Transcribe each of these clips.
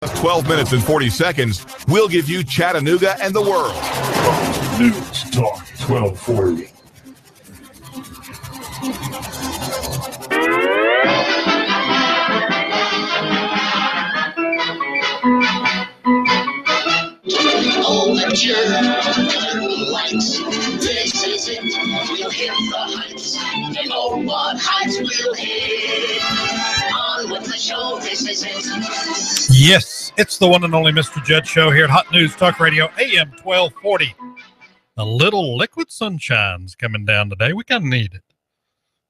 12 minutes and 40 seconds, we'll give you Chattanooga and the world. News Talk 1240. Oh, the curtain lights. This is it. We'll hit the heights. You know what heights we'll hit. On with the show. This is it. Yes, it's the one and only Mr. Judd Show here at Hot News Talk Radio, AM 1240. A little liquid sunshine's coming down today. We kind of need it.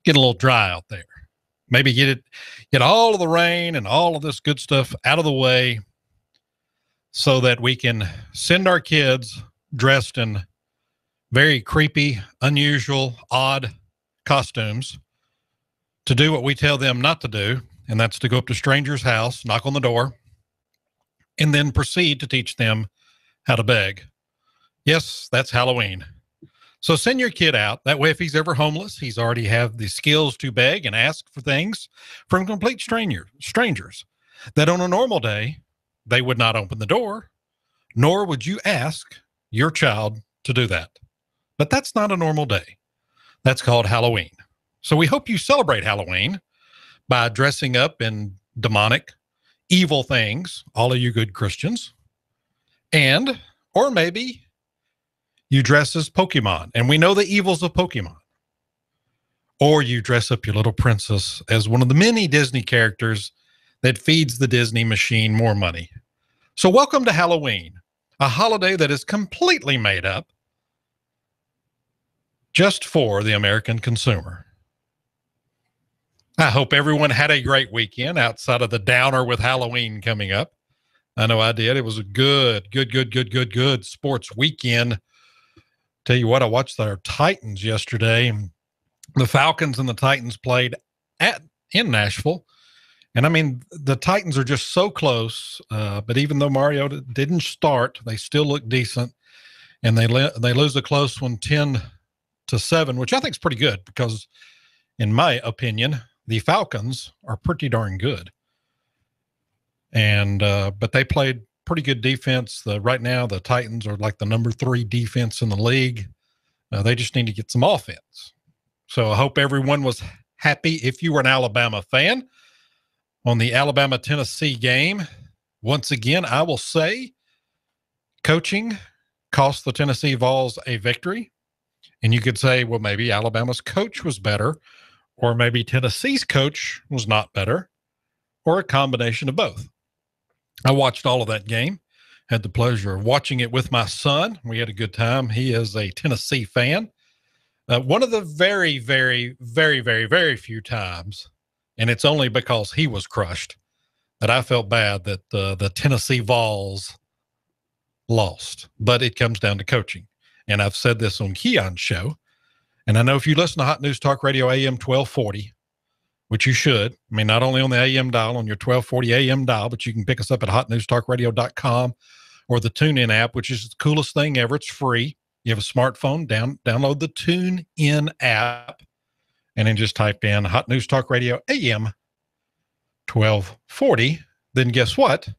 Get a little dry out there. Maybe get all of the rain and all of this good stuff out of the way so that we can send our kids dressed in very creepy, unusual, odd costumes to do what we tell them not to do, and that's to go up to strangers' house, knock on the door, and then proceed to teach them how to beg. Yes, that's Halloween. So send your kid out. That way, if he's ever homeless, he's already have the skills to beg and ask for things from complete strangers that on a normal day, they would not open the door, nor would you ask your child to do that. But that's not a normal day. That's called Halloween. So we hope you celebrate Halloween by dressing up in demonic, evil things, all of you good Christians. Or maybe you dress as Pokemon, and we know the evils of Pokemon. Or you dress up your little princess as one of the many Disney characters that feeds the Disney machine more money. So welcome to Halloween, a holiday that is completely made up just for the American consumer. I hope everyone had a great weekend outside of the downer with Halloween coming up. I know I did. It was a good sports weekend. Tell you what, I watched our Titans yesterday. The Falcons and the Titans played in Nashville. And I mean, the Titans are just so close, but even though Mariota didn't start, they still look decent. And they lose a close one 10-7, which I think is pretty good because, in my opinion, the Falcons are pretty darn good. And but they played pretty good defense. Right now, the Titans are like the number 3 defense in the league. They just need to get some offense. So I hope everyone was happy. If you were an Alabama fan, on the Alabama-Tennessee game, once again, I will say coaching cost the Tennessee Vols a victory. And you could say, well, maybe Alabama's coach was better, or maybe Tennessee's coach was not better, or a combination of both. I watched all of that game, had the pleasure of watching it with my son. We had a good time. He is a Tennessee fan. One of the very, very, very, very, very few times, and it's only because he was crushed, that I felt bad that the Tennessee Vols lost. But it comes down to coaching. And I've said this on Keon's show. And I know if you listen to Hot News Talk Radio AM 1240, which you should, I mean, not only on the AM dial, on your 1240 AM dial, but you can pick us up at hotnewstalkradio.com or the TuneIn app, which is the coolest thing ever. It's free. You have a smartphone, download the TuneIn app, and then just type in Hot News Talk Radio AM 1240. Then guess what?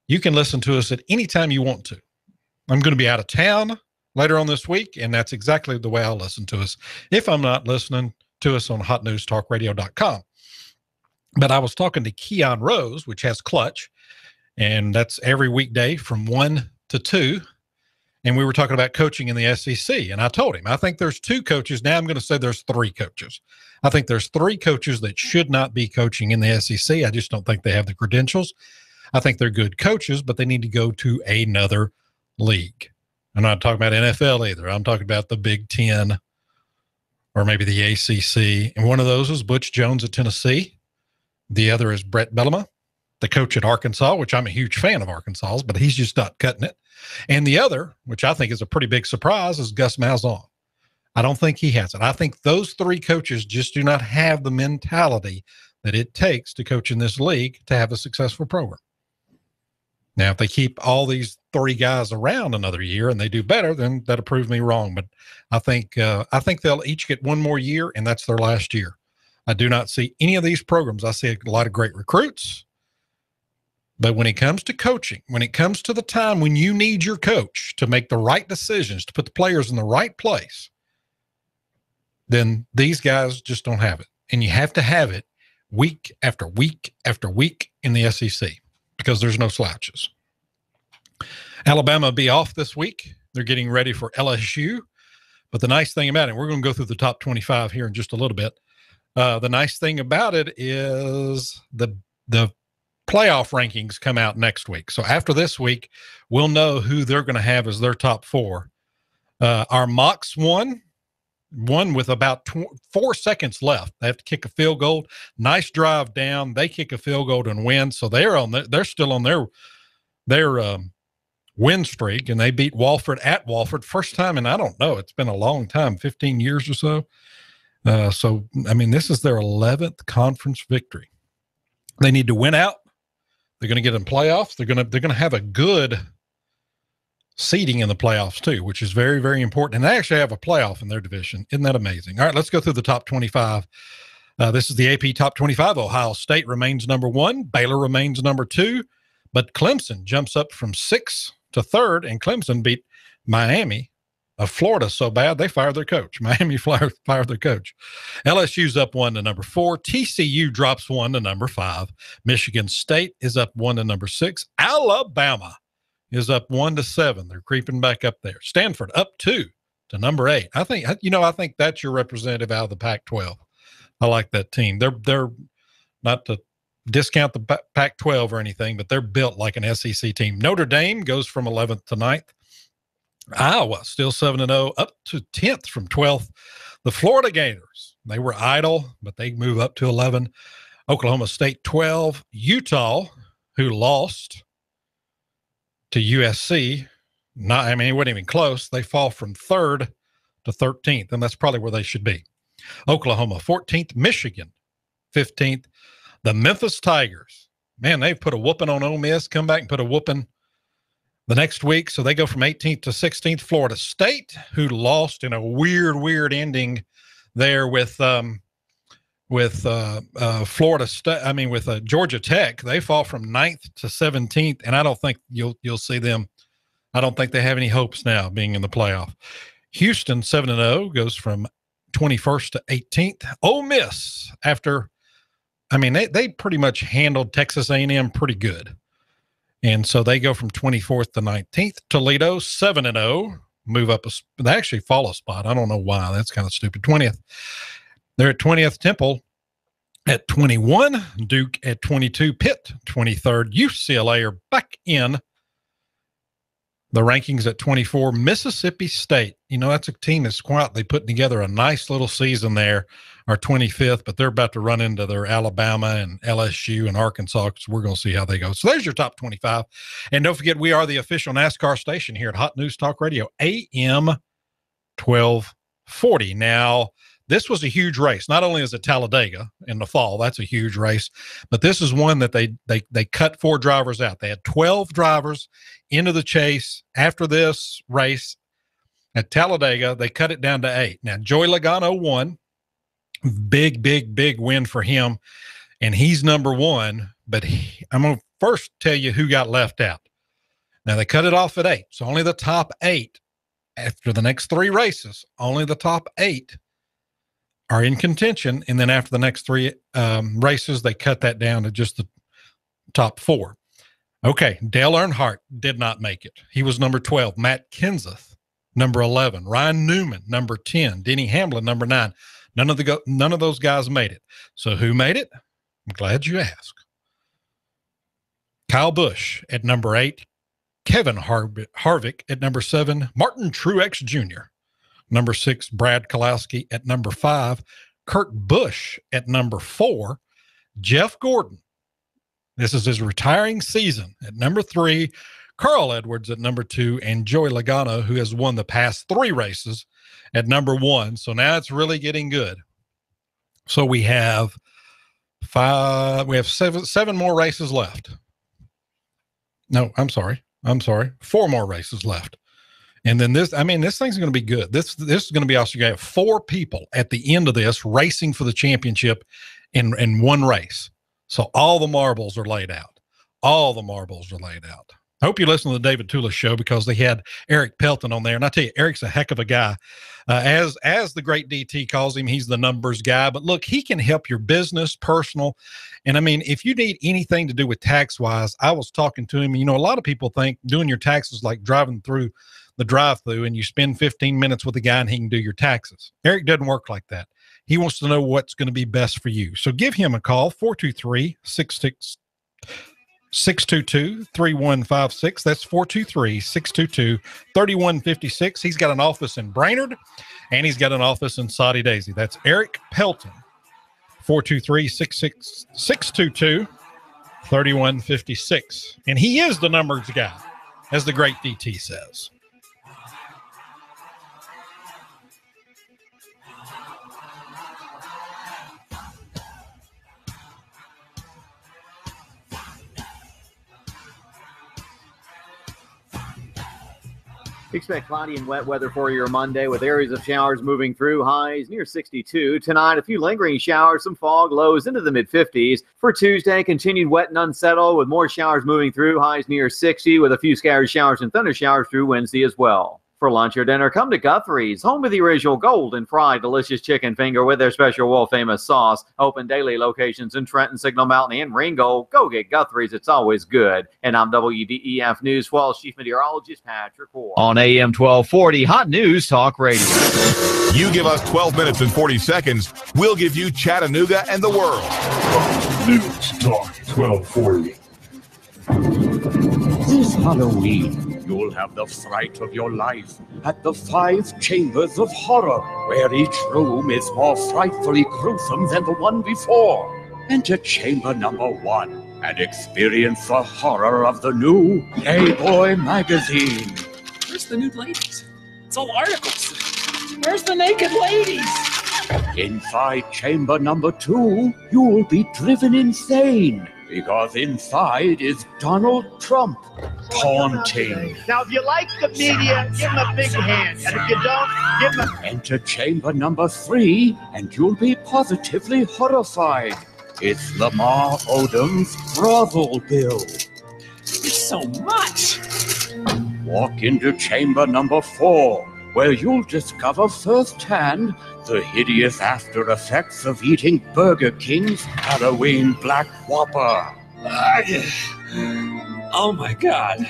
You can listen to us at any time you want to. I'm going to be out of town later on this week, and that's exactly the way I'll listen to us if I'm not listening to us on hotnewstalkradio.com. But I was talking to Keon Rose, which has Clutch, and that's every weekday from 1 to 2. And we were talking about coaching in the SEC. And I told him, I think there's 2 coaches. Now I'm going to say there's 3 coaches. I think there's 3 coaches that should not be coaching in the SEC. I just don't think they have the credentials. I think they're good coaches, but they need to go to another league. I'm not talking about NFL either. I'm talking about the Big Ten or maybe the ACC. And one of those is Butch Jones at Tennessee. The other is Brett Bielema, the coach at Arkansas, which I'm a huge fan of Arkansas's, but he's just not cutting it. And the other, which I think is a pretty big surprise, is Gus Malzahn. I don't think he has it. I think those 3 coaches just do not have the mentality that it takes to coach in this league to have a successful program. Now, if they keep all these 3 guys around another year and they do better, then that'll prove me wrong. But I think they'll each get 1 more year, and that's their last year. I do not see any of these programs. I see a lot of great recruits, But when it comes to coaching, when it comes to the time when you need your coach to make the right decisions, to put the players in the right place, then these guys just don't have it. And you have to have it week after week after week in the SEC because there's no slouches. Alabama will be off this week. They're getting ready for LSU. But the nice thing about it, we're going to go through the top 25 here in just a little bit. The nice thing about it is the playoff rankings come out next week. So after this week, we'll know who they're going to have as their top four. Our mocks won with about 4 seconds left. They have to kick a field goal. Nice drive down. They kick a field goal and win. So they're still on their win streak, and they beat Walford at Walford. First time, and I don't know, it's been a long time, 15 years or so. So, I mean, this is their 11th conference victory. They need to win out. They're going to get in playoffs. They're going to have a good seeding in the playoffs too, which is very, very important. And they actually have a playoff in their division. Isn't that amazing? All right, let's go through the top 25. This is the AP top 25. Ohio State remains number 1. Baylor remains number 2, but Clemson jumps up from 6th to 3rd, and Clemson beat Miami of Florida so bad they fired their coach. Miami fired their coach. LSU's up 1 to number 4. TCU drops 1 to number 5. Michigan State is up 1 to number 6. Alabama is up 1 to 7. They're creeping back up there. Stanford up 2 to number 8. I think that's your representative out of the Pac-12. I like that team. They're not to discount the Pac-12 or anything, but they're built like an SEC team. Notre Dame goes from 11th to 9th. Iowa still 7-0, up to 10th from 12th. The Florida Gators, they were idle, but they move up to 11. Oklahoma State 12. Utah, who lost to USC, it wasn't even close. They fall from 3rd to 13th, and that's probably where they should be. Oklahoma 14th. Michigan 15th. The Memphis Tigers, man, they've put a whooping on Ole Miss, come back and put a whooping the next week. So they go from 18th to 16th. Florida State, who lost in a weird ending there with Florida State, with Georgia Tech, they fall from 9th to 17th. And I don't think you'll see them. I don't think they have any hopes now being in the playoff. Houston 7-0 goes from 21st to 18th. Ole Miss, they pretty much handled Texas A&M pretty good. And so they go from 24th to 19th. Toledo, 7-0, move up. They actually fall a spot. I don't know why. That's kind of stupid. 20th. They're at 20th. Temple at 21. Duke at 22. Pitt, 23rd. UCLA are back in the rankings at 24. Mississippi State, that's a team that's quietly putting together a nice little season there, are 25th, but they're about to run into their Alabama and LSU and Arkansas, so we're going to see how they go. So there's your top 25. And don't forget, we are the official NASCAR station here at Hot News Talk Radio, AM 1240. Now, this was a huge race. Not only is it Talladega in the fall, that's a huge race, but this is one that they cut 4 drivers out. They had 12 drivers into the chase after this race at Talladega. They cut it down to 8. Now, Joey Logano won. Big win for him, and he's number 1, but I'm going to first tell you who got left out. Now, they cut it off at 8, so only the top 8 after the next 3 races, only the top 8 are in contention, and then after the next 3 races, they cut that down to just the top 4. Okay, Dale Earnhardt did not make it. He was number 12. Matt Kenseth, number 11. Ryan Newman, number 10. Denny Hamlin, number 9. None of those guys made it. So who made it? I'm glad you asked. Kyle Busch at number 8. Kevin Harvick at number 7. Martin Truex Jr. Number 6, Brad Keselowski at number 5. Kurt Busch at number 4. Jeff Gordon, this is his retiring season, at number 3. Carl Edwards at number 2. And Joey Logano, who has won the past 3 races, at number 1. So now it's really getting good. So we have 7 more races left. No, I'm sorry. 4 more races left. And then this thing's going to be good. This is going to be awesome. You have 4 people at the end of this racing for the championship in one race. So all the marbles are laid out. All the marbles are laid out. I hope you listen to the David Tulis show because they had Eric Pelton on there. And I tell you, Eric's a heck of a guy. As the great DT calls him, he's the numbers guy. But look, he can help your business, personal. And I mean, if you need anything to do with tax-wise, I was talking to him. You know, a lot of people think doing your taxes like driving through the drive-through and you spend 15 minutes with a guy and he can do your taxes. Eric doesn't work like that. He wants to know what's going to be best for you. So give him a call, 423-622-3156. That's 423-622-3156. He's got an office in Brainerd and he's got an office in Soddy Daisy. That's Eric Pelton, 423-622-3156. And he is the numbers guy, as the great DT says. Expect cloudy and wet weather for your Monday with areas of showers moving through, highs near 62. Tonight, a few lingering showers, some fog, lows into the mid-50s. For Tuesday, continued wet and unsettled with more showers moving through, highs near 60 with a few scattered showers and thunder showers through Wednesday as well. For lunch or dinner, come to Guthrie's, home of the original golden fried delicious chicken finger with their special world-famous sauce. Open daily locations in Trenton, Signal Mountain, and Ringgold. Go get Guthrie's. It's always good. And I'm WDEF News 12 Chief Meteorologist Patrick Ward. On AM 1240, Hot News Talk Radio. You give us 12 minutes and 40 seconds, we'll give you Chattanooga and the world. News Talk 1240. This Halloween, you'll have the fright of your life at the 5 Chambers of Horror, where each room is more frightfully gruesome than the one before. Enter Chamber number 1 and experience the horror of the new Playboy magazine. Where's the nude ladies? It's all articles. Where's the naked ladies? Inside Chamber number 2, you'll be driven insane. Because inside is Donald Trump taunting. Now, if you like the media, give him a big hand. And if you don't, give him a... Enter Chamber number 3, and you'll be positively horrified. It's Lamar Odom's brothel bill. There's so much. Walk into Chamber number 4, where you'll discover firsthand the hideous after effects of eating Burger King's Halloween Black Whopper. Oh my God.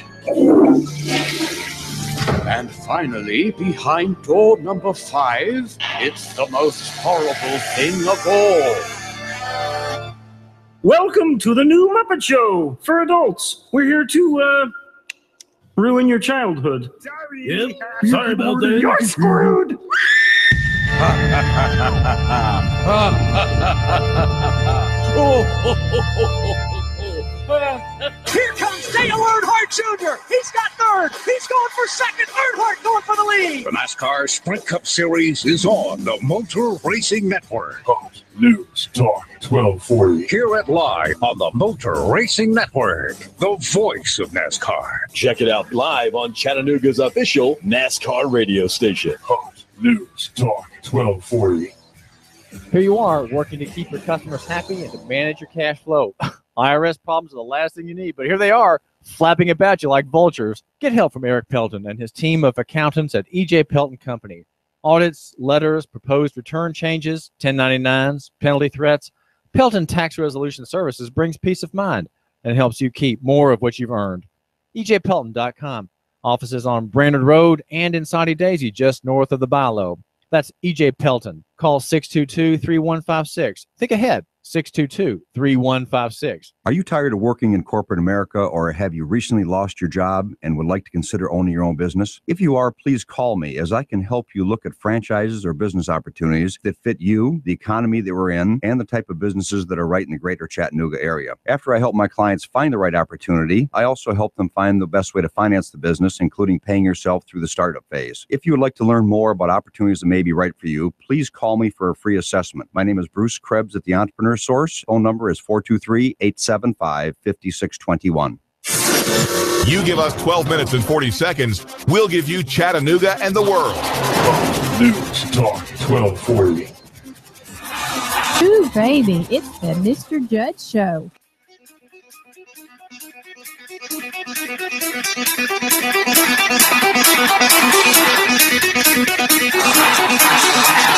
And finally, behind door number 5, it's the most horrible thing of all. Welcome to the new Muppet Show for adults. We're here to, ruin your childhood. Sorry. Yep. Sorry about that. You're screwed. Here comes Dale Earnhardt Jr. He's got third. He's going for second. Earnhardt going for the lead. The NASCAR Sprint Cup Series is on the Motor Racing Network. Hot News Talk 1240. Hear it live on the Motor Racing Network, the voice of NASCAR. Check it out live on Chattanooga's official NASCAR radio station. Hot News Talk 1240. Here you are, working to keep your customers happy and to manage your cash flow. IRS problems are the last thing you need, but here they are, flapping about you like vultures. Get help from Eric Pelton and his team of accountants at E.J. Pelton Company. Audits, letters, proposed return changes, 1099s, penalty threats. Pelton Tax Resolution Services brings peace of mind and helps you keep more of what you've earned. EJPelton.com. Offices on Brainerd Road and in Soddy Daisy, just north of the Bilo. That's E.J. Pelton. Call 622-3156. Think ahead. 622-3156. Are you tired of working in corporate America, or have you recently lost your job and would like to consider owning your own business? If you are, please call me, as I can help you look at franchises or business opportunities that fit you, the economy that we're in, and the type of businesses that are right in the greater Chattanooga area. After I help my clients find the right opportunity, I also help them find the best way to finance the business, including paying yourself through the startup phase. If you would like to learn more about opportunities that may be right for you, please call me for a free assessment. My name is Bruce Krebs at the Entrepreneur Source. Phone number is 423-875-5621. You give us 12 minutes and 40 seconds, we'll give you Chattanooga and the world. News Talk 1240. Ooh, baby, it's the Mr. Judd Show.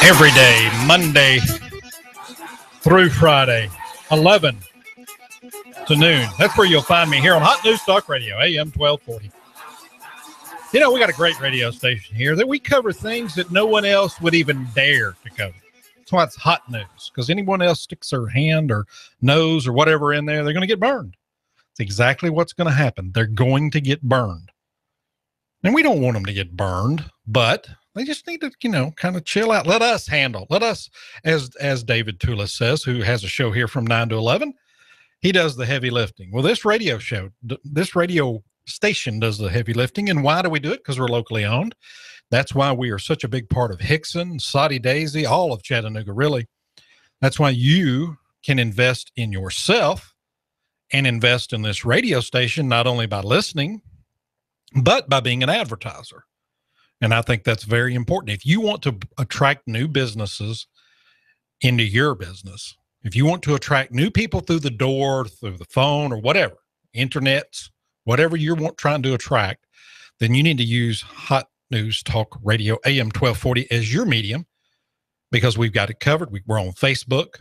every day, Monday through Friday, 11 to noon. That's where you'll find me here on Hot News Talk Radio, AM 1240. You know, we got a great radio station here that we cover things that no one else would even dare to cover. That's why it's hot news, because anyone else sticks their hand or nose or whatever in there, they're going to get burned. It's exactly what's going to happen. They're going to get burned. And we don't want them to get burned, but they just need to, you know, kind of chill out. Let us handle. Let us, as David Tulis says, who has a show here from 9 to 11, he does the heavy lifting. Well, this radio station does the heavy lifting. And why do we do it? Because we're locally owned. That's why we are such a big part of Hickson, Soddy Daisy, all of Chattanooga, really. That's why you can invest in yourself and invest in this radio station, not only by listening, but by being an advertiser. And I think that's very important. If you want to attract new businesses into your business, if you want to attract new people through the door, through the phone or whatever, internets, whatever you're trying to attract, then you need to use Hot News Talk Radio AM 1240 as your medium, because we've got it covered. We're on Facebook.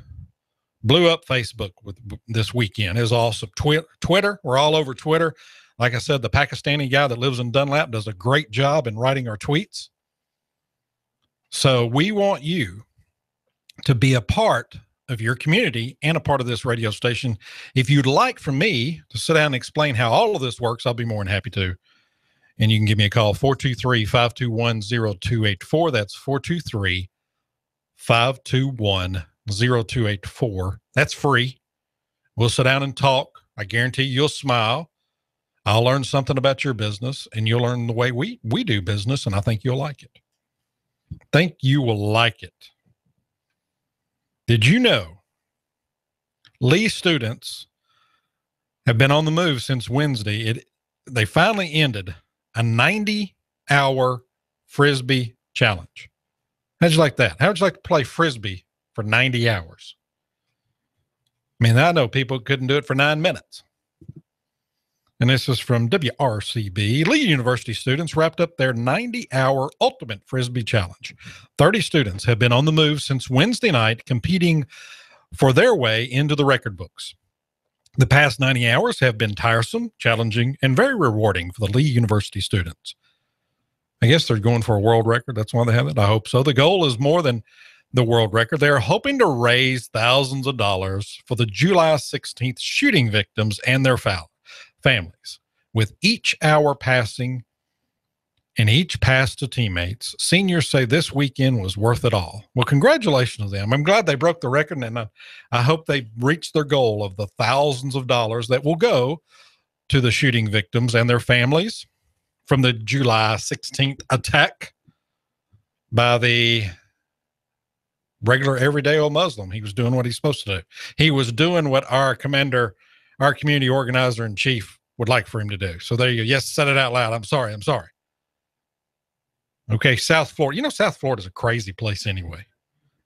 Blew up Facebook with this weekend. It was awesome. Twitter, we're all over Twitter. Like I said, the Pakistani guy that lives in Dunlap does a great job in writing our tweets. So we want you to be a part of your community and a part of this radio station. If you'd like for me to sit down and explain how all of this works, I'll be more than happy to. And you can give me a call, 423-521-0284. That's 423-521-0284. That's free. We'll sit down and talk. I guarantee you'll smile. I'll learn something about your business, and you'll learn the way we do business, and I think you'll like it. Think you will like it. Did you know Lee students have been on the move since Wednesday? They finally ended a 90-hour Frisbee challenge. How'd you like that? How'd you like to play Frisbee for 90 hours? I mean, I know people couldn't do it for 9 minutes. And this is from WRCB. Lee University students wrapped up their 90-hour Ultimate Frisbee Challenge. 30 students have been on the move since Wednesday night, competing for their way into the record books. The past 90 hours have been tiresome, challenging, and very rewarding for the Lee University students. I guess they're going for a world record. That's why they have it. I hope so. The goal is more than the world record. They are hoping to raise thousands of dollars for the July 16th shooting victims and their families. With each hour passing and each pass to teammates, seniors say this weekend was worth it all. Well, congratulations to them. I'm glad they broke the record, and I hope they reach their goal of the thousands of dollars that will go to the shooting victims and their families from the July 16th attack by the regular everyday old Muslim. He was doing what he's supposed to do. He was doing what our commander, our community organizer in chief, would like for him to do. So there you go. Yes, said it out loud. I'm sorry. Okay, South Florida. You know, South Florida is a crazy place anyway.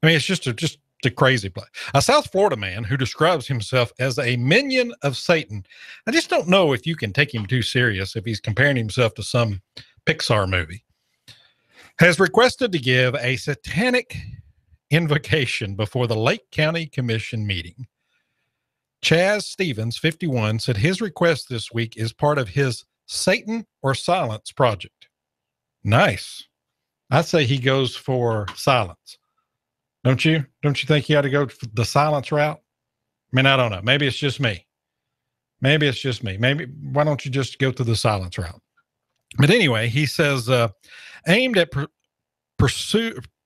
I mean, it's just a crazy place. A South Florida man who describes himself as a minion of Satan. I just don't know if you can take him too serious if he's comparing himself to some Pixar movie. Has requested to give a satanic invocation before the Lake County Commission meeting. Chaz Stevens, 51, said his request this week is part of his Satan or Silence project. Nice. I say he goes for silence. Don't you? Don't you think he ought to go the silence route? I mean, I don't know. Maybe it's just me. Maybe why don't you just go to the silence route? But anyway, he says, aimed at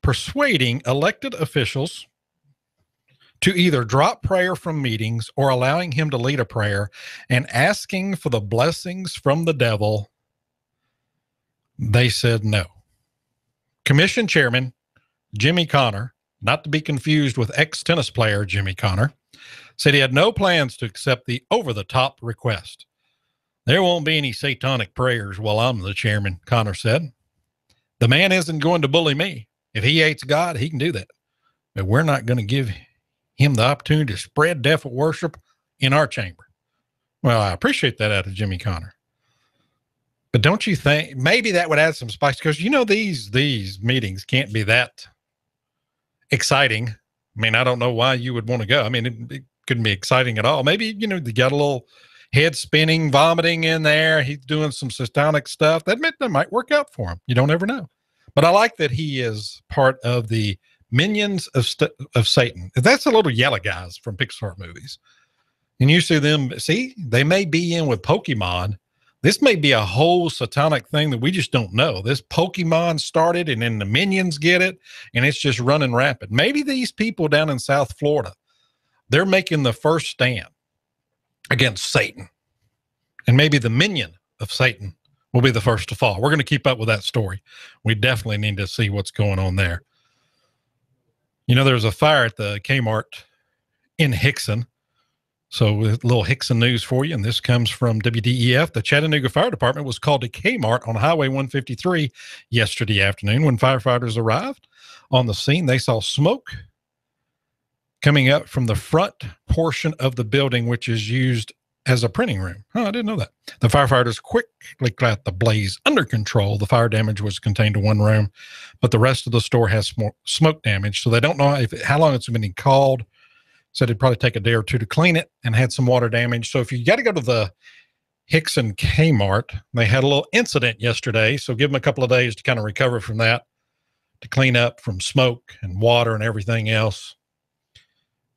persuading elected officials to either drop prayer from meetings or allowing him to lead a prayer and asking for the blessings from the devil. They said no. Commission Chairman Jimmy Connor, not to be confused with ex-tennis player Jimmy Connor, said he had no plans to accept the over-the-top request. There won't be any satanic prayers while I'm the chairman, Connor said. The man isn't going to bully me. If he hates God, he can do that. But we're not going to give him the opportunity to spread devil worship in our chamber. Well, I appreciate that out of Jimmy Connor. But don't you think maybe that would add some spice? Because, you know, these meetings can't be that exciting. I mean, I don't know why you would want to go. I mean, it couldn't be exciting at all. Maybe, you got a little head spinning, vomiting in there. He's doing some satanic stuff. That might work out for him. You don't ever know. But I like that he is part of the minions of Satan. That's the little yellow guys from Pixar movies. And you see them, they may be in with Pokemon. This may be a whole satanic thing that we just don't know. This Pokemon started and then the minions get it and it's just running rapid. Maybe these people down in South Florida, they're making the first stand against Satan. And maybe the minion of Satan will be the first to fall. We're going to keep up with that story. We definitely need to see what's going on there. There's a fire at the Kmart in Hickson. So a little Hickson news for you, and this comes from WDEF. The Chattanooga Fire Department was called to Kmart on Highway 153 yesterday afternoon. When firefighters arrived on the scene, they saw smoke coming up from the front portion of the building, which is used as a printing room. Oh, I didn't know that. The firefighters quickly got the blaze under control. The fire damage was contained to one room, but the rest of the store has smoke damage. So they don't know how long it's been called. Said it'd probably take a day or two to clean it, and had some water damage. So if you got to go to the Hickson Kmart, they had a little incident yesterday. So give them a couple of days to kind of recover from that, to clean up from smoke and water and everything else.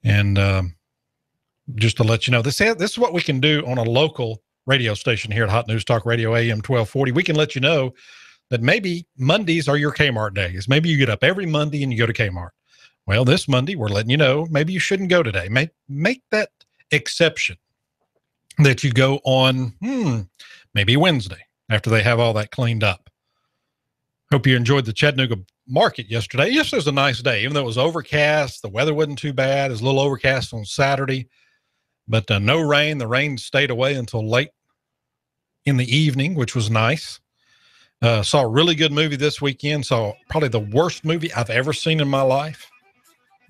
And just to let you know, this is what we can do on a local radio station here at Hot News Talk Radio AM 1240. We can let you know that maybe Mondays are your Kmart days. Maybe you get up every Monday and you go to Kmart. Well, this Monday, we're letting you know, maybe you shouldn't go today. Make that exception that you go on maybe Wednesday after they have all that cleaned up. Hope you enjoyed the Chattanooga market yesterday. Yesterday was a nice day, even though it was overcast. The weather wasn't too bad. It was a little overcast on Saturday, but no rain. The rain stayed away until late in the evening, which was nice. Saw a really good movie this weekend. Saw probably the worst movie I've ever seen in my life.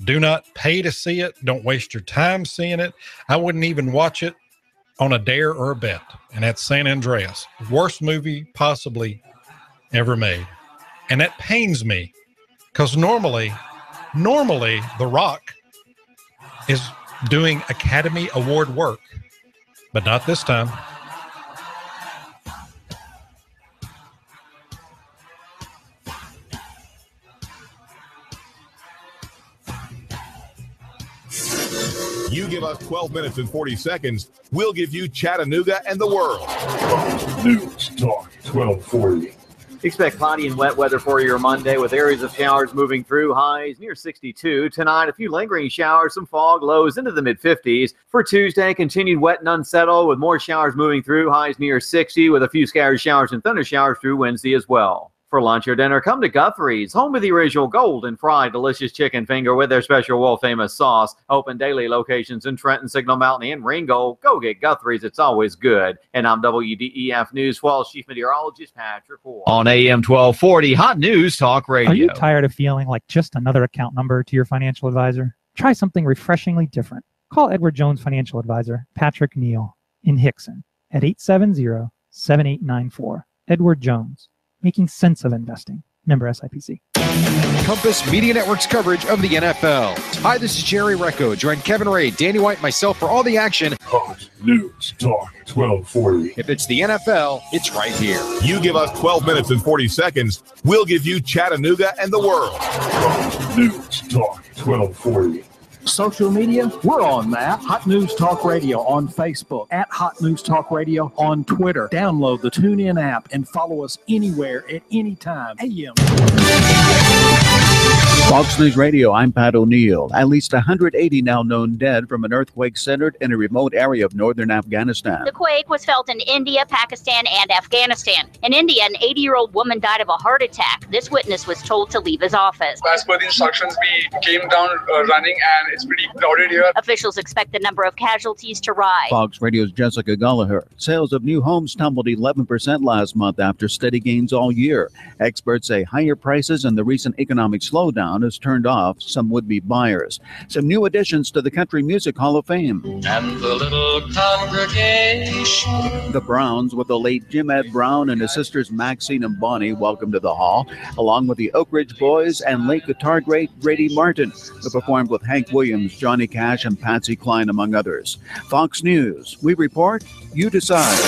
Do not pay to see it. Don't waste your time seeing it. I wouldn't even watch it on a dare or a bet. And that's San Andreas. Worst movie possibly ever made. And that pains me because normally The Rock is doing Academy Award work, but not this time. You give us 12 minutes and 40 seconds, we'll give you Chattanooga and the world. News Talk 1240. Expect cloudy and wet weather for your Monday with areas of showers moving through, highs near 62. Tonight, a few lingering showers, some fog, lows into the mid-50s. For Tuesday, continued wet and unsettled with more showers moving through, highs near 60 with a few scattered showers and thunder showers through Wednesday as well. For lunch or dinner, come to Guthrie's, home of the original golden fried delicious chicken finger with their special world-famous sauce. Open daily locations in Trenton, Signal Mountain, and Ringgold. Go get Guthrie's. It's always good. And I'm WDEF News 12 Chief Meteorologist Patrick Hoare. On AM 1240, Hot News Talk Radio. Are you tired of feeling like just another account number to your financial advisor? Try something refreshingly different. Call Edward Jones Financial Advisor, Patrick Neal, in Hickson at 870-7894. Edward Jones. Making sense of investing. Member SIPC. Compass Media Network's coverage of the NFL. Hi, this is Jerry Recco. Join Kevin Ray, Danny White, and myself for all the action. Hot News Talk 1240. If it's the NFL, it's right here. You give us 12 minutes and 40 seconds, we'll give you Chattanooga and the world. Hot News Talk 1240. Social media, we're on that. Hot News Talk Radio on Facebook, at Hot News Talk Radio on Twitter. Download the TuneIn app and follow us anywhere at any time. AM. Fox News Radio, I'm Pat O'Neill. At least 180 now known dead from an earthquake centered in a remote area of northern Afghanistan. The quake was felt in India, Pakistan, and Afghanistan. In India, an 80-year-old woman died of a heart attack. This witness was told to leave his office. As per the instructions, we came down running, and it's pretty crowded here. Officials expect the number of casualties to rise. Fox Radio's Jessica Gallagher. Sales of new homes tumbled 11% last month after steady gains all year. Experts say higher prices and the recent economic slowdown shutdown has turned off some would-be buyers. Some new additions to the Country Music Hall of Fame. And the little congregation. The Browns, with the late Jim Ed Brown and his sisters Maxine and Bonnie, welcome to the hall, along with the Oak Ridge Boys and late guitar great Grady Martin, who performed with Hank Williams, Johnny Cash, and Patsy Cline, among others. Fox News, we report, you decide.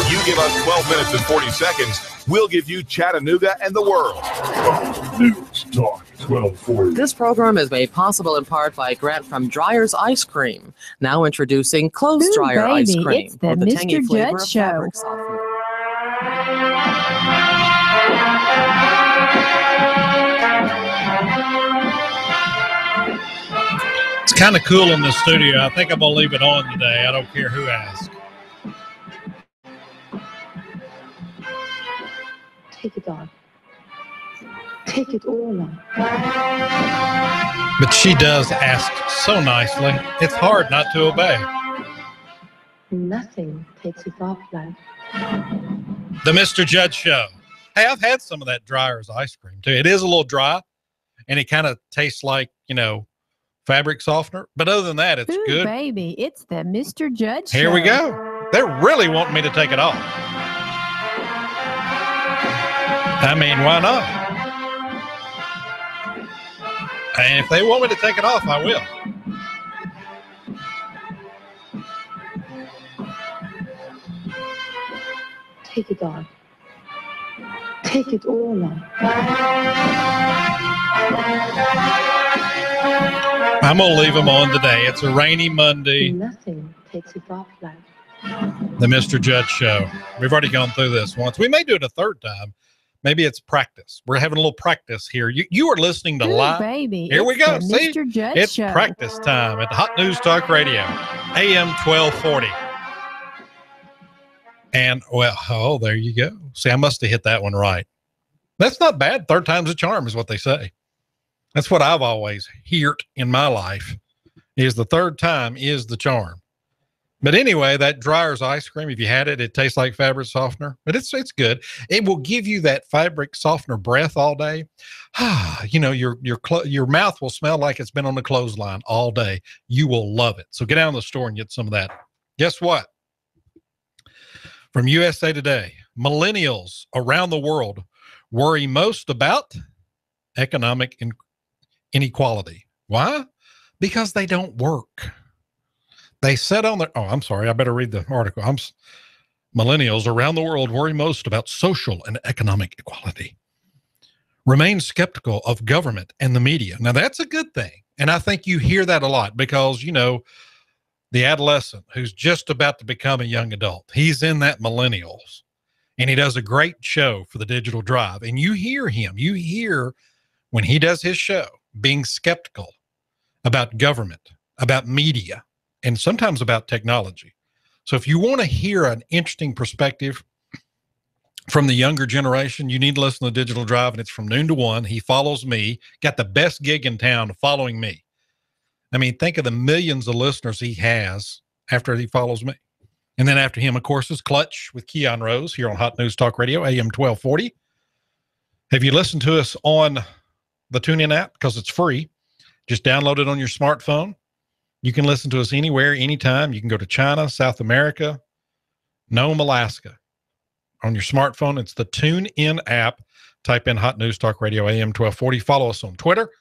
You give us 12 minutes and 40 seconds, we'll give you Chattanooga and the world. News Talk 1240. This program is made possible in part by a grant from Dreyer's Ice Cream. Now introducing Close Dryer Ice Cream. It's the Mr. Judd Show. It's kind of cool in the studio. I think I'm going to leave it on today. I don't care who asks. Take it on. Take it all on. But she does ask so nicely. It's hard not to obey. Nothing takes it off like. The Mr. Judd Show. Hey, I've had some of that Dreyer's ice cream too. It is a little dry, and it kind of tastes like, fabric softener. But other than that, it's good. Baby, it's the Mr. Judd Show. Here we go. They're really wanting me to take it off. I mean, why not? And if they want me to take it off, I will. Take it on. Take it all on. I'm going to leave them on today. It's a rainy Monday. Nothing takes it off like. The Mr. Judd Show. We've already gone through this once. We may do it a third time. Maybe it's practice. We're having a little practice here. You are listening to live. Baby, here we go. See, Mr. Judd it's Show. Practice time at Hot News Talk Radio, AM 1240. And, well, there you go. See, I must have hit that one right. That's not bad. Third time's a charm is what they say. That's what I've always heard in my life, is the third time is the charm. But anyway, that Dreyer's ice cream, if you had it, it tastes like fabric softener, but it's good. It will give you that fabric softener breath all day. Your mouth will smell like it's been on the clothesline all day. You will love it. So get down to the store and get some of that. Guess what? From USA Today, millennials around the world worry most about economic inequality. Why? Because they don't work. They said on their, I'm sorry, I better read the article. Millennials around the world worry most about social and economic equality. Remain skeptical of government and the media. Now, that's a good thing. And I think you hear that a lot because, the adolescent who's just about to become a young adult, he's in that millennials. And he does a great show for the Digital Drive. And you hear him. You hear when he does his show being skeptical about government, about media, and sometimes about technology. So if you want to hear an interesting perspective from the younger generation, you need to listen to the Digital Drive, and it's from noon to 1. He follows me, got the best gig in town following me. I mean, think of the millions of listeners he has after he follows me. And then after him, of course, is Clutch with Keon Rose here on Hot News Talk Radio, AM 1240. Have you listened to us on the TuneIn app? Because it's free. Just download it on your smartphone. You can listen to us anywhere, anytime. You can go to China, South America, Nome, Alaska. On your smartphone, it's the TuneIn app. Type in Hot News Talk Radio, AM 1240. Follow us on Twitter.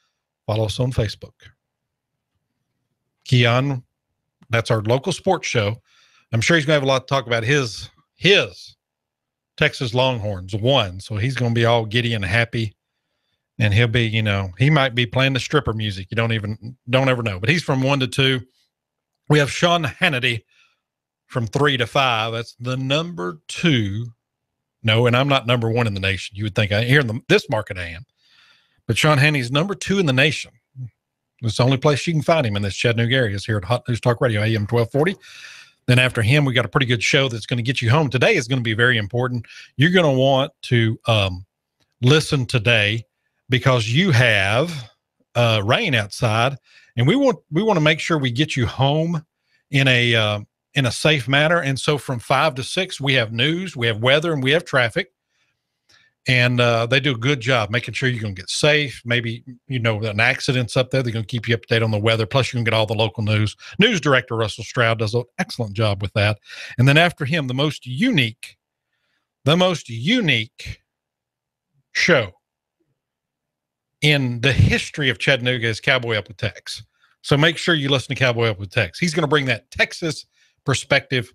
Follow us on Facebook. Keon, that's our local sports show. I'm sure he's going to have a lot to talk about. His Texas Longhorns won, so he's going to be all giddy and happy. And he'll be, he might be playing the stripper music. You don't ever know. But he's from 1 to 2. We have Sean Hannity from 3 to 5. That's the number 2. No, and I'm not number 1 in the nation. You would think here in this market I am. But Sean Hannity's number 2 in the nation. It's the only place you can find him in this Chattanooga area is here at Hot News Talk Radio, AM 1240. Then after him, we got a pretty good show that's going to get you home. Today is going to be very important. You're going to want to listen today, because you have rain outside, and we want to make sure we get you home in a safe manner. And so from 5 to 6, we have news, we have weather, and we have traffic. And they do a good job making sure you're going to get safe. Maybe, an accident's up there. They're going to keep you up to date on the weather. Plus, you can get all the local news. News director Russell Stroud does an excellent job with that. And then after him, the most unique show in the history of Chattanooga is Cowboy Up with Tex. So make sure you listen to Cowboy Up with Tex. He's going to bring that Texas perspective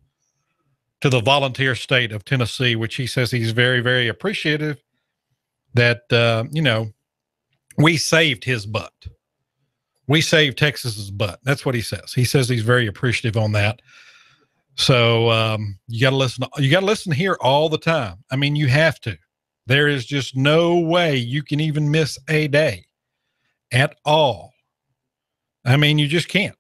to the volunteer state of Tennessee, which he says he's very, very appreciative that, we saved his butt. We saved Texas's butt. That's what he says. He says he's very appreciative on that. So you got to listen. You got to listen here all the time. I mean, you have to. There is just no way you can even miss a day at all. I mean, you just can't.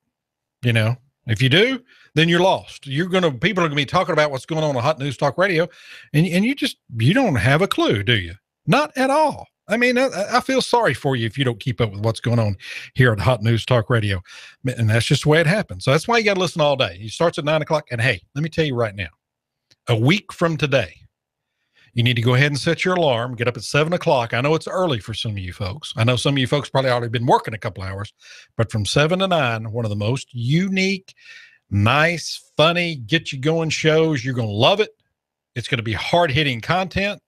If you do, then you're lost. People are going to be talking about what's going on Hot News Talk Radio, and you don't have a clue, do you? Not at all. I mean, I feel sorry for you if you don't keep up with what's going on here at Hot News Talk Radio, and that's just the way it happens. So that's why you got to listen all day. He starts at 9 o'clock, and hey, let me tell you right now, a week from today, you need to go ahead and set your alarm, get up at 7 o'clock. I know it's early for some of you folks. I know some of you folks probably already been working a couple hours, but from 7 to 9, one of the most unique, nice, funny, get you going shows. You're going to love it. It's going to be hard-hitting content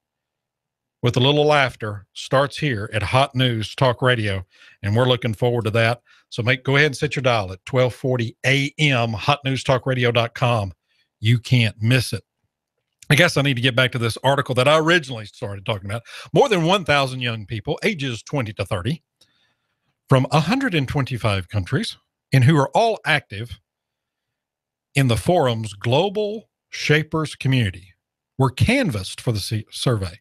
with a little laughter. Starts here at Hot News Talk Radio, and we're looking forward to that. So go ahead and set your dial at 1240 a.m., hotnewstalkradio.com. You can't miss it. I guess I need to get back to this article that I originally started talking about. More than 1,000 young people, ages 20 to 30, from 125 countries, and who are all active in the forum's Global Shapers community, were canvassed for the survey.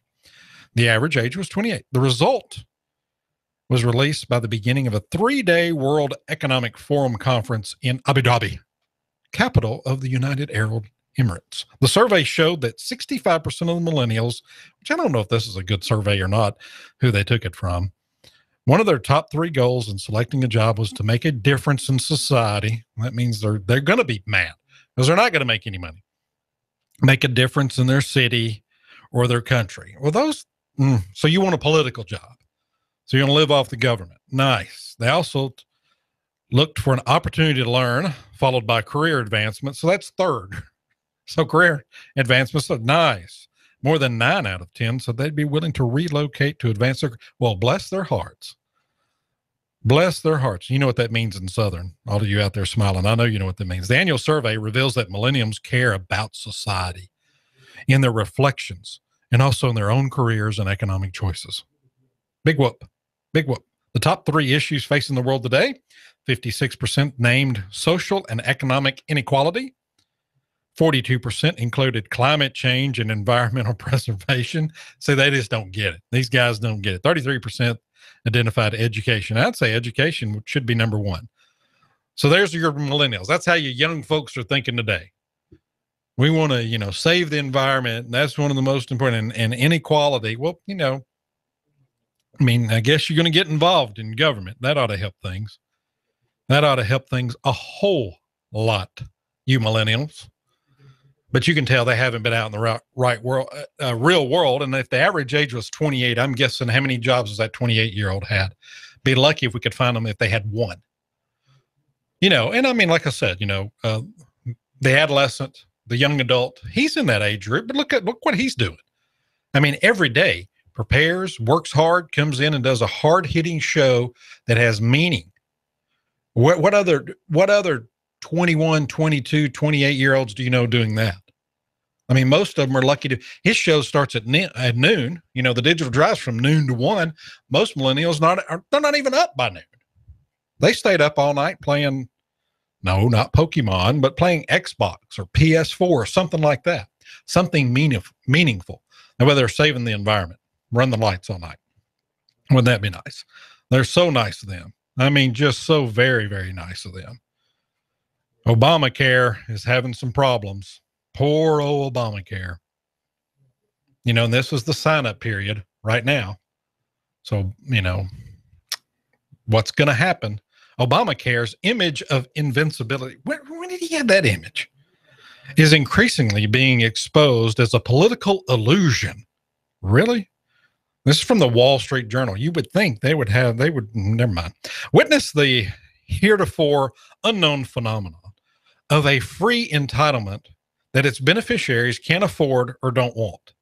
The average age was 28. The result was released by the beginning of a 3-day World Economic Forum conference in Abu Dhabi, capital of the United Arab Emirates. The survey showed that 65% of the millennials, which I don't know if this is a good survey or not, who they took it from, one of their top 3 goals in selecting a job was to make a difference in society. That means they're going to be mad because they're not going to make any money. Make a difference in their city or their country. Well, so you want a political job. So you're going to live off the government. Nice. They also looked for an opportunity to learn, followed by career advancement. So that's third. So career advancements, nice. More than 9 out of 10 said they'd be willing to relocate to advance their, well, bless their hearts. Bless their hearts. You know what that means in Southern. All of you out there smiling, I know you know what that means. The annual survey reveals that millennials care about society in their reflections and also in their own careers and economic choices. Big whoop. Big whoop. The top 3 issues facing the world today, 56% named social and economic inequality. 42% included climate change and environmental preservation. So they just don't get it. These guys don't get it. 33% identified education. I'd say education should be number 1. So there's your millennials. That's how you young folks are thinking today. We want to, save the environment. That's one of the most important. And inequality. Well, I guess you're going to get involved in government. That ought to help things. That ought to help things a whole lot, you millennials. But you can tell they haven't been out in the right world, real world. And if the average age was 28, I'm guessing how many jobs does that 28-year-old had? Be lucky if we could find them if they had 1. And I mean, like I said, the adolescent, the young adult, he's in that age group. But look what he's doing. I mean, every day prepares, works hard, comes in and does a hard-hitting show that has meaning. What other 21, 22, 28-year-olds do you know doing that? I mean, most of them are lucky to. His show starts at noon. The digital drive's from noon to 1. Most millennials they're not even up by noon. They stayed up all night playing, no, not Pokemon, but playing Xbox or PS4 or something like that. Something meaningful. And whether they're saving the environment, run the lights all night. Wouldn't that be nice? They're so nice to them. I mean, just so very, very nice of them. Obamacare is having some problems. Poor old Obamacare. And this was the sign-up period right now. So, what's going to happen? Obamacare's image of invincibility, when did he have that image? Is increasingly being exposed as a political illusion. Really? This is from the Wall Street Journal. You would think never mind. Witness the heretofore unknown phenomenon of a free entitlement that its beneficiaries can't afford or don't want.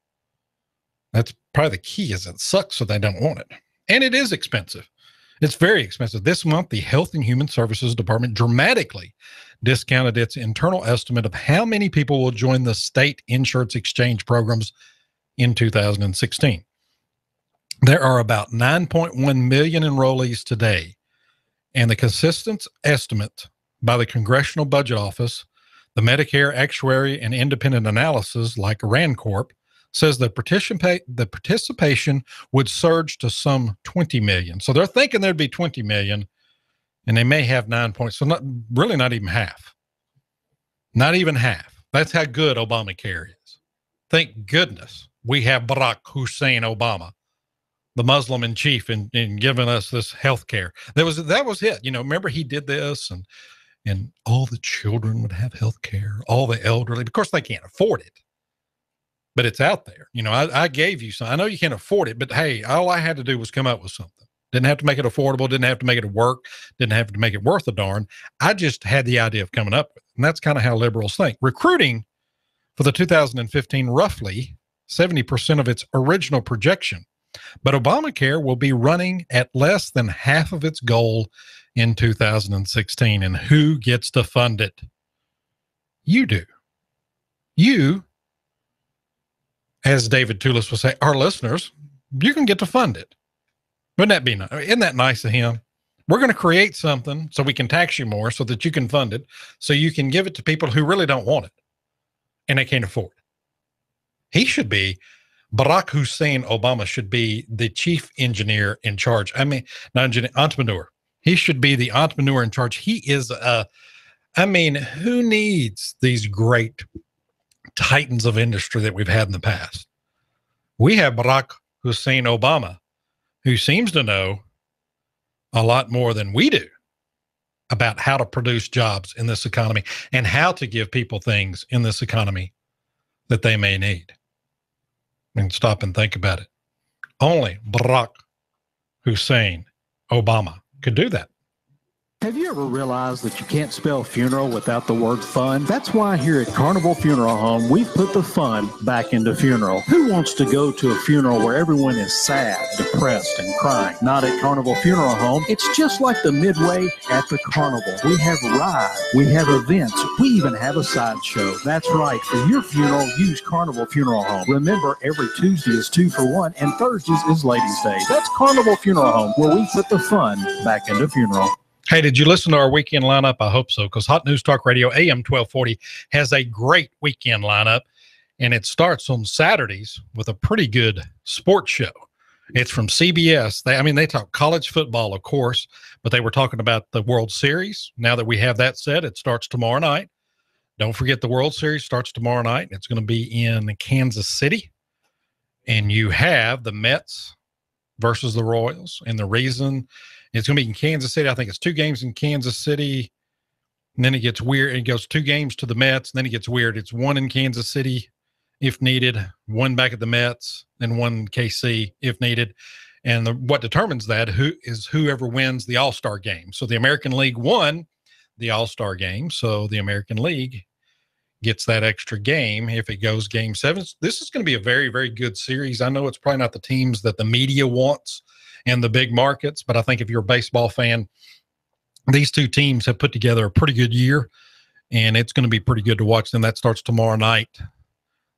That's probably the key, is it sucks so they don't want it. And it is expensive. It's very expensive. This month, the Health and Human Services Department dramatically discounted its internal estimate of how many people will join the state insurance exchange programs in 2016. There are about 9.1 million enrollees today, and the consistent estimate by the Congressional Budget Office, the Medicare Actuary and Independent Analysis, like RAND Corp, says the participation would surge to some 20 million. So they're thinking there'd be 20 million, and they may have 9 points. So not even half. Not even half. That's how good Obamacare is. Thank goodness we have Barack Hussein Obama, the Muslim in chief, in giving us this health care. That was it. You know, remember he did this, and all the children would have health care, all the elderly. Of course, they can't afford it, but it's out there. You know, I gave you some. I know you can't afford it, but hey, all I had to do was come up with something. Didn't have to make it affordable. Didn't have to make it work. Didn't have to make it worth a darn. I just had the idea of coming up with it. And that's kind of how liberals think. Recruiting for the 2015, roughly 70% of its original projection. But Obamacare will be running at less than half of its goal in 2016. And who gets to fund it? You do. You, as David Tulis will say, our listeners, you can get to fund it. Wouldn't that be nice? Isn't that nice of him? We're going to create something so we can tax you more so that you can fund it, so you can give it to people who really don't want it and they can't afford it. He should be, Barack Hussein Obama should be the chief engineer in charge. I mean, not engineer, entrepreneur. He should be the entrepreneur in charge. He is, who needs these great titans of industry that we've had in the past? We have Barack Hussein Obama, who seems to know a lot more than we do about how to produce jobs in this economy and how to give people things in this economy that they may need. And stop and think about it. Only Barack Hussein Obama could do that. Have you ever realized that you can't spell funeral without the word fun? That's why here at Carnival Funeral Home, we've put the fun back into funeral. Who wants to go to a funeral where everyone is sad, depressed, and crying? Not at Carnival Funeral Home. It's just like the Midway at the Carnival. We have rides, we have events, we even have a sideshow. That's right. For your funeral, use Carnival Funeral Home. Remember, every Tuesday is 2 for 1, and Thursdays is Ladies' Day. That's Carnival Funeral Home, where we put the fun back into funeral. Hey, did you listen to our weekend lineup? I hope so, because Hot News Talk Radio AM 1240 has a great weekend lineup, and it starts on Saturdays with a pretty good sports show. It's from CBS. They talk college football, of course, but they were talking about the World Series. Now that we have that said, it starts tomorrow night. Don't forget the World Series starts tomorrow night. It's going to be in Kansas City, and you have the Mets versus the Royals, and the reason it's going to be in Kansas City. I think it's 2 games in Kansas City, and then it gets weird. It goes 2 games to the Mets, and then it gets weird. It's 1 in Kansas City if needed, 1 back at the Mets, and 1 in KC if needed. And what determines that is whoever wins the All-Star game. So the American League won the All-Star game, so the American League gets that extra game if it goes Game 7. This is going to be a very, very good series. I know it's probably not the teams that the media wants and the big markets, but I think if you're a baseball fan, these 2 teams have put together a pretty good year, and it's going to be pretty good to watch them. That starts tomorrow night.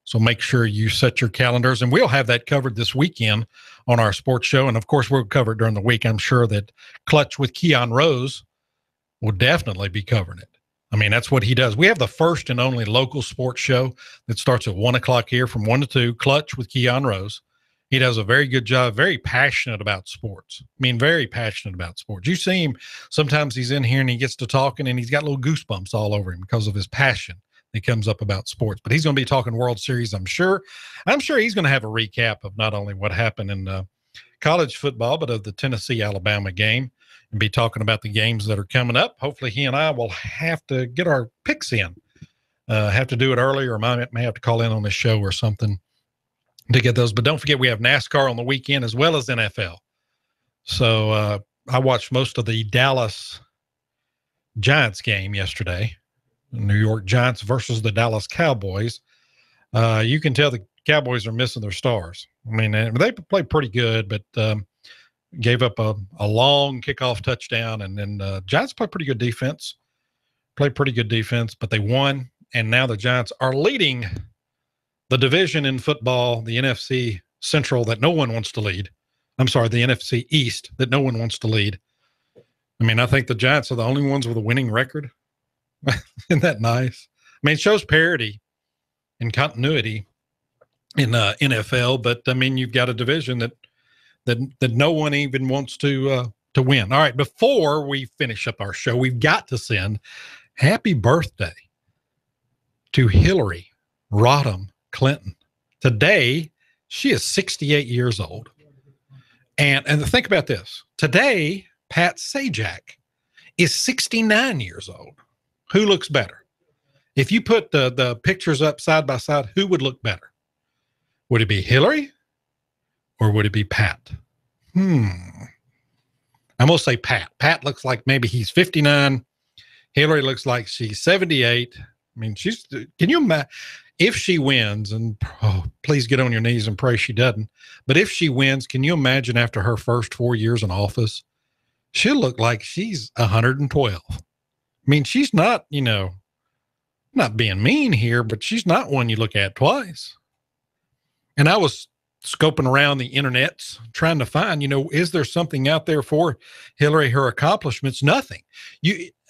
So make sure you set your calendars, and we'll have that covered this weekend on our sports show. And of course, we'll cover it during the week. I'm sure that Clutch with Keon Rose will definitely be covering it. I mean, that's what he does. We have the first and only local sports show that starts at 1 o'clock here from 1 to 2, Clutch with Keon Rose. He does a very good job, very passionate about sports. Very passionate about sports. You see him, sometimes he's in here and he gets to talking and he's got little goosebumps all over him because of his passion that comes up about sports. But he's going to be talking World Series, I'm sure. I'm sure he's going to have a recap of not only what happened in college football, but of the Tennessee-Alabama game, and be talking about the games that are coming up. Hopefully he and I will have to get our picks in. Have to do it early, or may have to call in on this show or something to get those. But don't forget, we have NASCAR on the weekend as well as NFL. So I watched most of the Dallas Giants game yesterday, New York Giants versus the Dallas Cowboys. You can tell the Cowboys are missing their stars. I mean, they played pretty good, but gave up a long kickoff touchdown, and then Giants played pretty good defense. But they won, and now the Giants are leading the division in football, the NFC Central that no one wants to lead. I'm sorry, the NFC East that no one wants to lead. I mean, I think the Giants are the only ones with a winning record. Isn't that nice? I mean, it shows parity and continuity in NFL, but I mean, you've got a division that no one even wants to win. All right, before we finish up our show, we've got to send happy birthday to Hillary Rodham Clinton. Today, she is 68 years old. And think about this. Today, Pat Sajak is 69 years old. Who looks better? If you put the pictures up side by side, who would look better? Would it be Hillary or would it be Pat? I'm going to say Pat. Pat looks like maybe he's 59. Hillary looks like she's 78. I mean, can you imagine if she wins, and please get on your knees and pray she doesn't, but if she wins, can you imagine after her first 4 years in office, she'll look like she's 112. I mean, she's not, not being mean here, but she's not one you look at twice. And I was scoping around the internets trying to find, is there something out there for Hillary, her accomplishments? Nothing.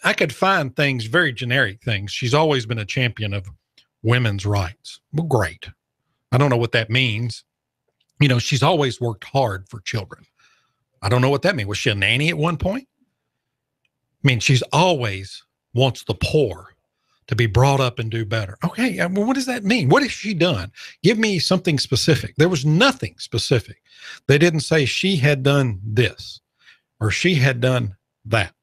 I could find things, very generic things. She's always been a champion of women's rights. Well, great. I don't know what that means. She's always worked hard for children. I don't know what that means. Was she a nanny at one point? I mean, she's always wants the poor to be brought up and do better. Okay, well, what does that mean? What has she done? Give me something specific. There was nothing specific. They didn't say she had done this or she had done that.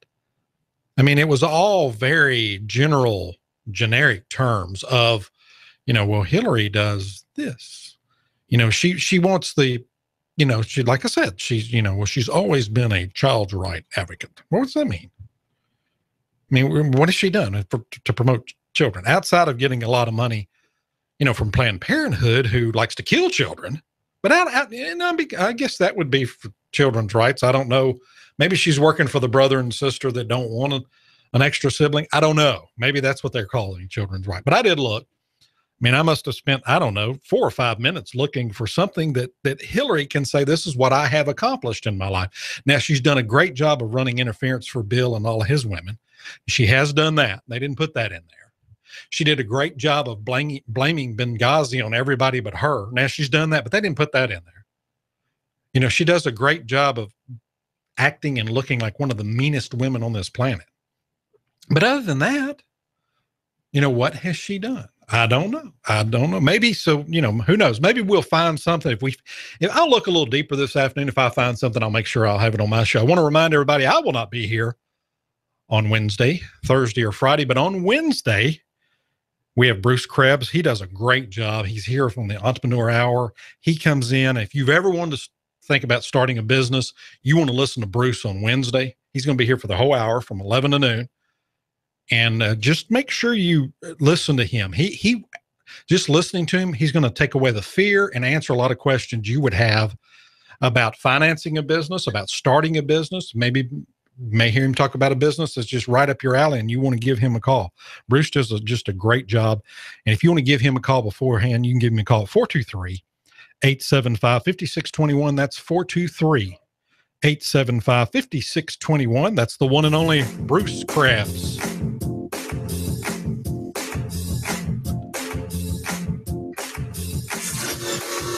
I mean, it was all very generic terms of, well, Hillary does this. She wants the, she, like I said, she's, she's always been a child's right advocate. What does that mean? I mean, what has she done to promote children outside of getting a lot of money, from Planned Parenthood, who likes to kill children? But I guess that would be for children's rights. I don't know. Maybe she's working for the brother and sister that don't want an extra sibling. I don't know. Maybe that's what they're calling children's rights. But I did look. I mean, I must have spent, 4 or 5 minutes looking for something that Hillary can say, this is what I have accomplished in my life. Now, she's done a great job of running interference for Bill and all of his women. She has done that. They didn't put that in there. She did a great job of blaming Benghazi on everybody but her. Now, she's done that, but they didn't put that in there. She does a great job of acting and looking like one of the meanest women on this planet. But other than that, what has she done? I don't know. Maybe so, who knows? Maybe we'll find something. If I'll look a little deeper this afternoon. If I find something, I'll make sure I'll have it on my show. I want to remind everybody, I will not be here on Wednesday, Thursday, or Friday, but on Wednesday, we have Bruce Krebs. He does a great job. He's here from the Entrepreneur Hour. He comes in. If you've ever wanted to think about starting a business, you want to listen to Bruce on Wednesday. He's going to be here for the whole hour from 11 to noon. And just make sure you listen to him. He just listening to him, he's going to take away the fear and answer a lot of questions you would have about financing a business, about starting a business. Maybe may hear him talk about a business that's just right up your alley and you want to give him a call. Bruce does just a great job. And if you want to give him a call beforehand, you can give him a call at 423-875-5621. That's 423-875-5621. That's the one and only Bruce Krebs.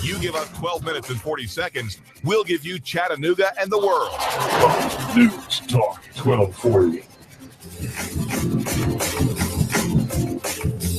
You give us 12 minutes and 40 seconds, we'll give you Chattanooga and the world. Fox News Talk 1240.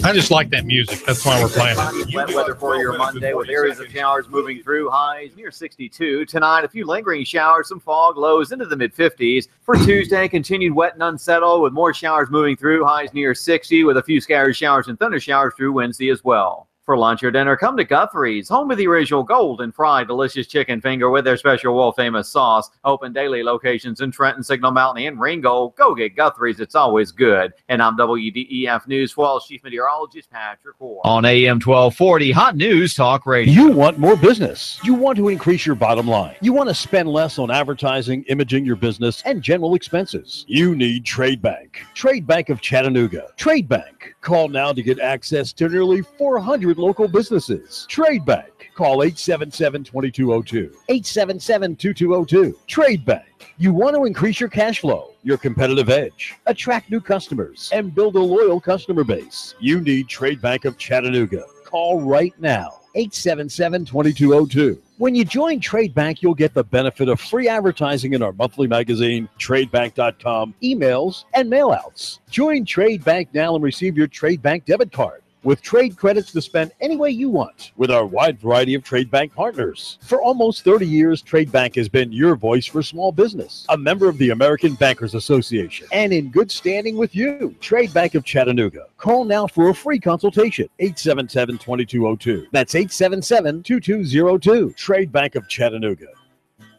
I just like that music. That's why we're playing it. Wet weather for your Monday with areas of showers moving through, highs near 62. Tonight, a few lingering showers, some fog, lows into the mid-50s. For Tuesday, continued wet and unsettled with more showers moving through, highs near 60 with a few scattered showers and thunder showers through Wednesday as well. For lunch or dinner, come to Guthrie's, home of the original golden fried delicious chicken finger with their special world-famous sauce. Open daily locations in Trenton, Signal Mountain, and Ringgold. Go get Guthrie's. It's always good. And I'm WDEF News 12 Chief Meteorologist Patrick Ward. On AM 1240, Hot News Talk Radio. You want more business. You want to increase your bottom line. You want to spend less on advertising, imaging your business, and general expenses. You need Trade Bank. Trade Bank of Chattanooga. Trade Bank. Call now to get access to nearly 400 local businesses. Trade Bank. Call 877-2202. 877-2202. Trade Bank. You want to increase your cash flow, your competitive edge, attract new customers, and build a loyal customer base. You need Trade Bank of Chattanooga. Call right now. 877-2202. When you join Trade Bank, you'll get the benefit of free advertising in our monthly magazine, tradebank.com, emails, and mailouts. Join Trade Bank now and receive your Trade Bank debit card with trade credits to spend any way you want with our wide variety of Trade Bank partners. For almost 30 years, Trade Bank has been your voice for small business, a member of the American Bankers Association, and in good standing with you. Trade Bank of Chattanooga. Call now for a free consultation, 877-2202. That's 877-2202. Trade Bank of Chattanooga.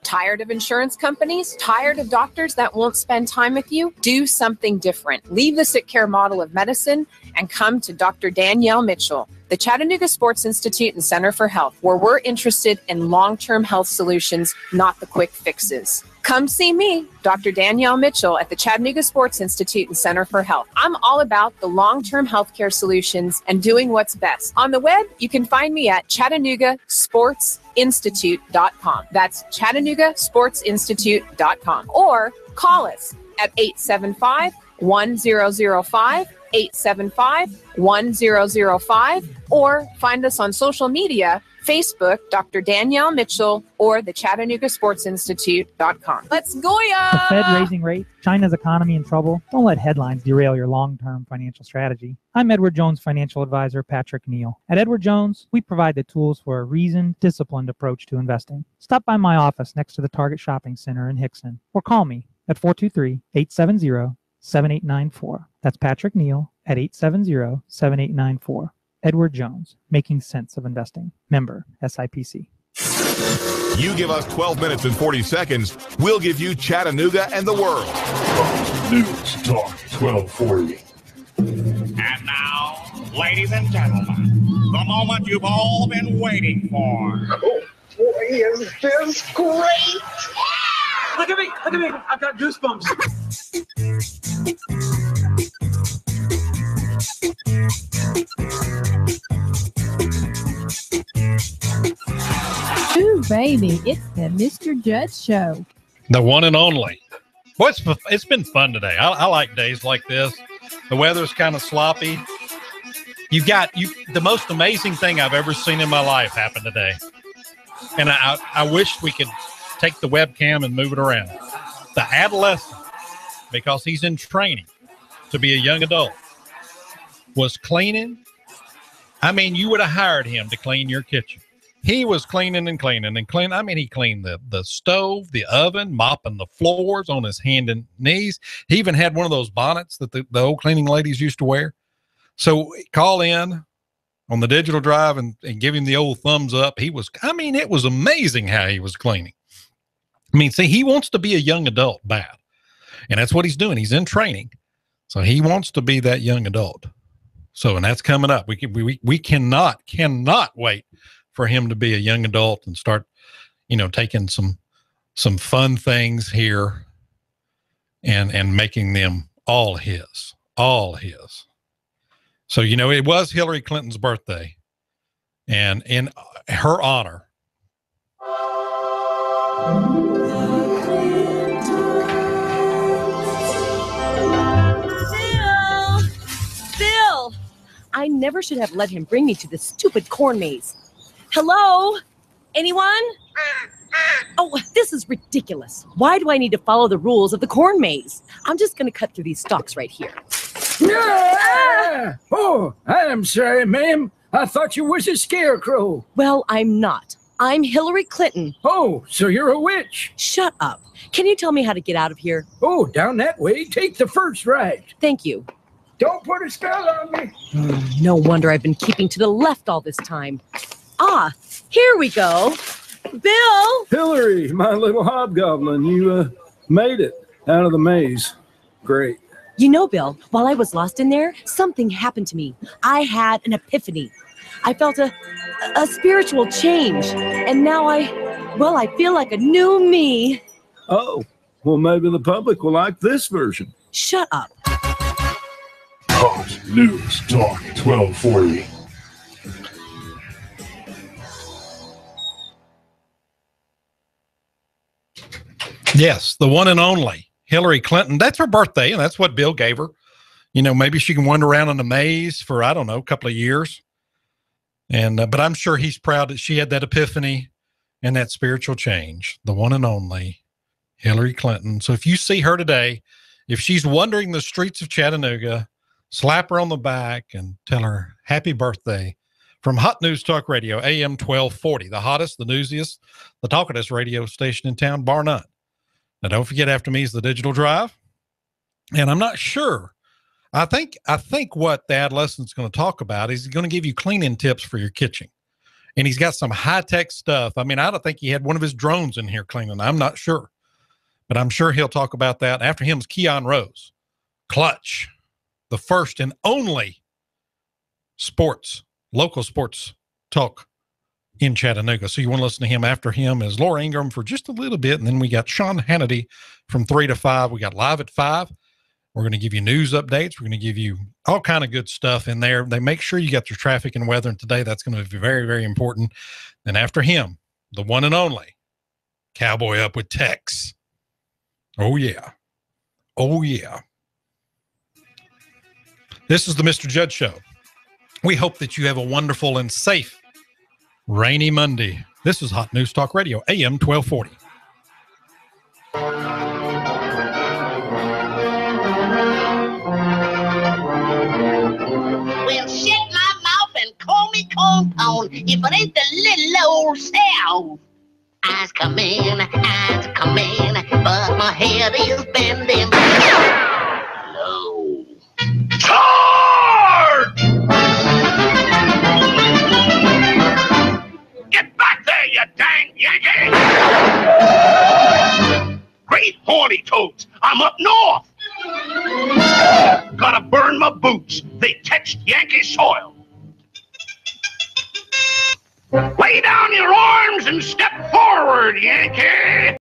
Tired of insurance companies? Tired of doctors that won't spend time with you? Do something different. Leave the sick care model of medicine and come to Dr. Danielle Mitchell, the Chattanooga Sports Institute and Center for Health, where we're interested in long-term health solutions, not the quick fixes. Come see me, Dr. Danielle Mitchell, at the Chattanooga Sports Institute and Center for Health. I'm all about the long-term healthcare solutions and doing what's best. On the web, you can find me at ChattanoogaSportsInstitute.com. That's ChattanoogaSportsInstitute.com. Or call us at 875-1005, 875-1005, or find us on social media, Facebook, Dr. Danielle Mitchell, or the ChattanoogaSportsInstitute.com. Let's go, ya! The Fed raising rates, China's economy in trouble. Don't let headlines derail your long-term financial strategy. I'm Edward Jones financial advisor Patrick Neal. At Edward Jones, we provide the tools for a reasoned, disciplined approach to investing. Stop by my office next to the Target Shopping Center in Hickson, or call me at 423-870-7894. That's Patrick Neal at 870-7894. Edward Jones, making sense of investing. Member SIPC. You give us 12 minutes and 40 seconds, we'll give you Chattanooga and the world. News Talk 1240. And now, ladies and gentlemen, the moment you've all been waiting for. Oh, boy, is this great! Look at me! Look at me! I've got goosebumps. Ooh, baby, it's the Mr. Judd Show. The one and only. Boy, it's been fun today. I like days like this. The weather's kind of sloppy. The most amazing thing I've ever seen in my life happen today. And I wish we could take the webcam and move it around. The adolescent, because he's in training to be a young adult, was cleaning. I mean, you would have hired him to clean your kitchen. He was cleaning and cleaning and cleaning. I mean, he cleaned the stove, the oven, mopping the floors on his hand and knees. He even had one of those bonnets that the old cleaning ladies used to wear. So call in on the digital drive and give him the old thumbs up. It was amazing how he was cleaning. I mean, see, he wants to be a young adult bad. And that's what he's doing. He's in training. So he wants to be that young adult. So, and that's coming up. We cannot wait for him to be a young adult and start, taking some fun things here and making them all his. So, it was Hillary Clinton's birthday, and in her honor, Bill! I never should have let him bring me to this stupid corn maze. Hello? Anyone? Oh, this is ridiculous. Why do I need to follow the rules of the corn maze? I'm just going to cut through these stalks right here. Ah! Oh, I'm sorry, ma'am. I thought you was a scarecrow. Well, I'm not. I'm Hillary Clinton. Oh, so you're a witch. Shut up. Can you tell me how to get out of here? Oh, down that way. Take the first right. Thank you. Don't put a spell on me. No wonder I've been keeping to the left all this time. Ah, here we go. Bill! Hillary, my little hobgoblin, you made it out of the maze. Great. You know, Bill, while I was lost in there, something happened to me. I had an epiphany. I felt a spiritual change. And now I feel like a new me. Oh, well, maybe the public will like this version. Shut up. Hot News Talk 1240. Yes, the one and only Hillary Clinton. That's her birthday, and that's what Bill gave her. You know, maybe she can wander around in a maze for, I don't know, a couple of years. And but I'm sure he's proud that she had that epiphany and that spiritual change. The one and only Hillary Clinton. So if you see her today, if she's wandering the streets of Chattanooga, slap her on the back and tell her happy birthday from Hot News Talk Radio, AM 1240, the hottest, the newsiest, the talkingest radio station in town, bar none. Now, don't forget, after me is the Digital Drive. And I'm not sure. I think what the adolescent's going to talk about is he's going to give you cleaning tips for your kitchen. And he's got some high-tech stuff. I mean, I don't think he had one of his drones in here cleaning. I'm not sure. But I'm sure he'll talk about that. After him is Keon Rose. Clutch, the first and only local sports talk in Chattanooga. So you want to listen to him. After him is Laura Ingraham for just a little bit. And then we got Sean Hannity from 3 to 5. We got Live at 5. We're going to give you news updates. We're going to give you all kind of good stuff in there. They make sure you got your traffic and weather. And today that's going to be very, very important. Then after him, the one and only Cowboy Up with Tex. Oh, yeah. Oh, yeah. This is the Mr. Judd Show. We hope that you have a wonderful and safe, rainy Monday. This is Hot News Talk Radio, AM 1240. Well, shut my mouth and call me compound if it ain't the little old South. Eyes come in, but my head is bending low. Charge! Get back there, you dang Yankee! Great horny toads, I'm up north. Gotta burn my boots, they touched Yankee soil. Lay down your arms and step forward, Yankee!